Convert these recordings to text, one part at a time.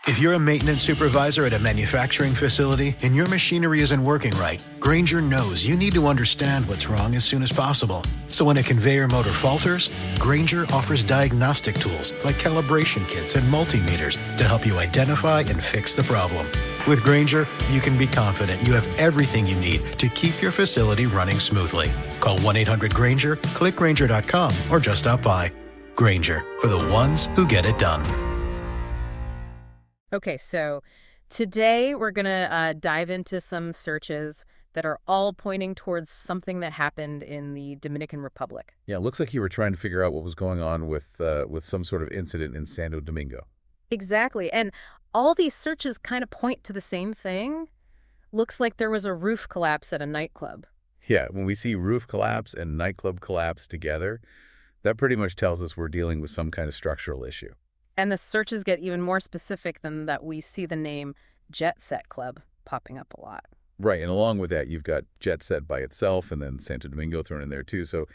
If you're a maintenance supervisor at a manufacturing facility and your machinery isn't working right, Grainger knows you need to understand what's wrong as soon as possible. So when a conveyor motor falters, Grainger offers diagnostic tools like calibration kits and multimeters to help you identify and fix the problem. With Grainger, you can be confident you have everything you need to keep your facility running smoothly. Call 1-800-GRAINGER, click Grainger.com, or just stop by. Grainger, for the ones who get it done. Okay, so today we're going to dive into some searches that are all pointing towards something that happened in the Dominican Republic. Yeah, it looks like you were trying to figure out what was going on with some sort of incident in Santo Domingo. Exactly, and all these searches kind of point to the same thing. Looks like there was a roof collapse at a nightclub. Yeah, when we see roof collapse and nightclub collapse together, that pretty much tells us we're dealing with some kind of structural issue. And the searches get even more specific than that. We see the name Jet Set Club popping up a lot. Right, and along with that, you've got Jet Set by itself and then Santo Domingo thrown in there too. So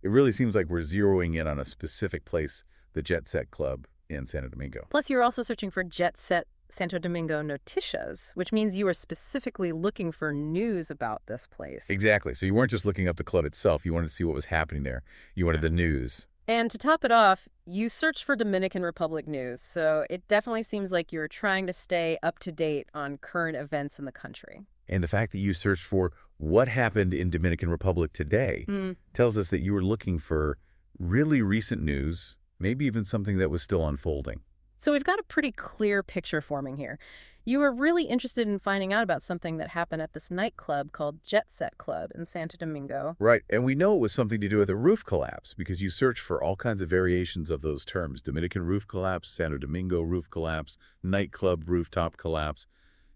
it really seems like we're zeroing in on a specific place, the Jet Set Club in Santo Domingo. Plus, you're also searching for Jet Set Santo Domingo Noticias, which means you are specifically looking for news about this place. Exactly. So you weren't just looking up the club itself. You wanted to see what was happening there. You wanted the news. And to top it off, you searched for Dominican Republic news, so it definitely seems like you're trying to stay up to date on current events in the country. And the fact that you searched for what happened in Dominican Republic today tells us that you were looking for really recent news, maybe even something that was still unfolding. So we've got a pretty clear picture forming here. You were really interested in finding out about something that happened at this nightclub called Jet Set Club in Santo Domingo. Right, and we know it was something to do with a roof collapse because you searched for all kinds of variations of those terms. Dominican roof collapse, Santo Domingo roof collapse, nightclub rooftop collapse,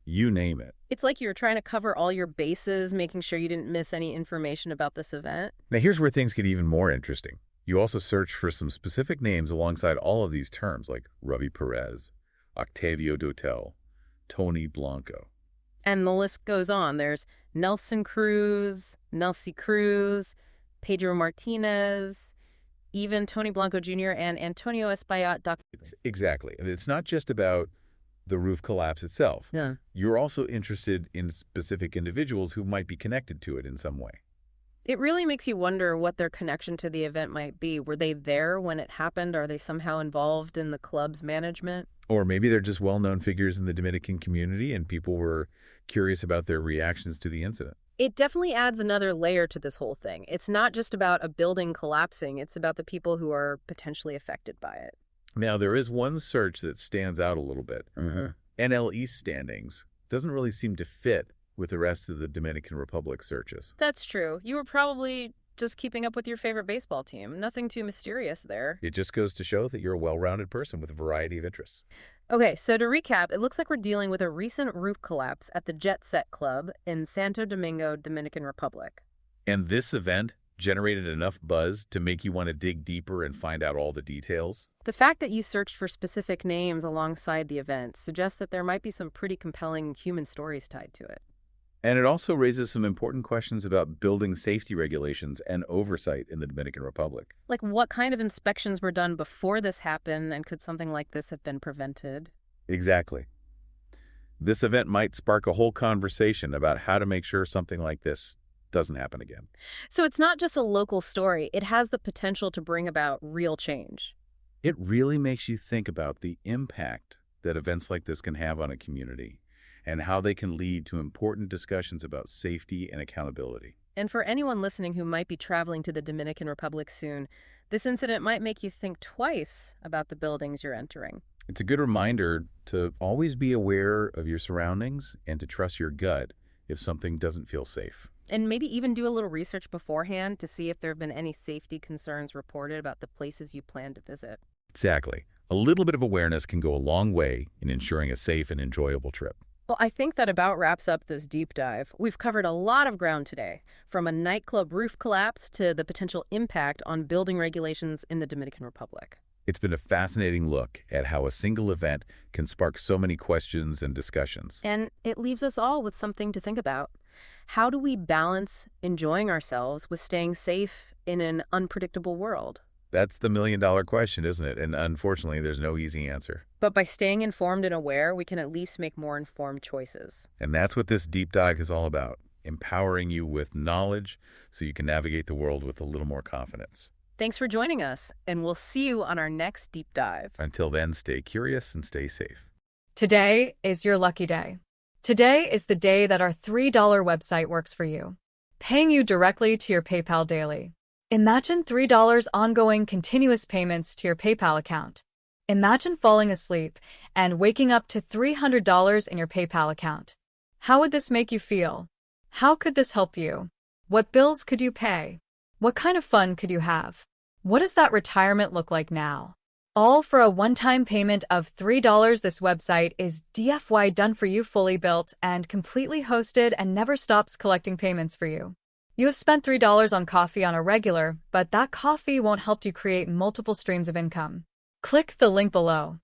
you name it. It's like you were trying to cover all your bases, making sure you didn't miss any information about this event. Now here's where things get even more interesting. You also searched for some specific names alongside all of these terms like Ruby Perez, Octavio Dotel, Tony Blanco. And the list goes on. There's Nelson Cruz, Nelsie Cruz, Pedro Martinez, even Tony Blanco Jr. and Antonio Espaillat. Exactly. And it's not just about the roof collapse itself. Yeah. You're also interested in specific individuals who might be connected to it in some way. It really makes you wonder what their connection to the event might be. Were they there when it happened? Are they somehow involved in the club's management? Or maybe they're just well-known figures in the Dominican community and people were curious about their reactions to the incident. It definitely adds another layer to this whole thing. It's not just about a building collapsing. It's about the people who are potentially affected by it. Now, there is one search that stands out a little bit. NL East standings doesn't really seem to fit with the rest of the Dominican Republic searches. That's true. You were probably just keeping up with your favorite baseball team. Nothing too mysterious there. It just goes to show that you're a well-rounded person with a variety of interests. Okay, so to recap, it looks like we're dealing with a recent roof collapse at the Jet Set Club in Santo Domingo, Dominican Republic. And this event generated enough buzz to make you want to dig deeper and find out all the details? The fact that you searched for specific names alongside the event suggests that there might be some pretty compelling human stories tied to it. And it also raises some important questions about building safety regulations and oversight in the Dominican Republic. Like what kind of inspections were done before this happened, and could something like this have been prevented? Exactly. This event might spark a whole conversation about how to make sure something like this doesn't happen again. So it's not just a local story. It has the potential to bring about real change. It really makes you think about the impact that events like this can have on a community and how they can lead to important discussions about safety and accountability. And for anyone listening who might be traveling to the Dominican Republic soon, this incident might make you think twice about the buildings you're entering. It's a good reminder to always be aware of your surroundings and to trust your gut if something doesn't feel safe. And maybe even do a little research beforehand to see if there have been any safety concerns reported about the places you plan to visit. Exactly. A little bit of awareness can go a long way in ensuring a safe and enjoyable trip. Well, I think that about wraps up this deep dive. We've covered a lot of ground today, from a nightclub roof collapse to the potential impact on building regulations in the Dominican Republic. It's been a fascinating look at how a single event can spark so many questions and discussions. And it leaves us all with something to think about. How do we balance enjoying ourselves with staying safe in an unpredictable world? That's the million-dollar question, isn't it? And unfortunately, there's no easy answer. But by staying informed and aware, we can at least make more informed choices. And that's what this deep dive is all about, empowering you with knowledge so you can navigate the world with a little more confidence. Thanks for joining us, and we'll see you on our next deep dive. Until then, stay curious and stay safe. Today is your lucky day. Today is the day that our $3 website works for you, paying you directly to your PayPal daily. Imagine $3 ongoing continuous payments to your PayPal account. Imagine falling asleep and waking up to $300 in your PayPal account. How would this make you feel? How could this help you? What bills could you pay? What kind of fun could you have? What does that retirement look like now? All for a one-time payment of $3. This website is DFY done for you, fully built and completely hosted, and never stops collecting payments for you. You have spent $3 on coffee on a regular, but that coffee won't help you create multiple streams of income. Click the link below.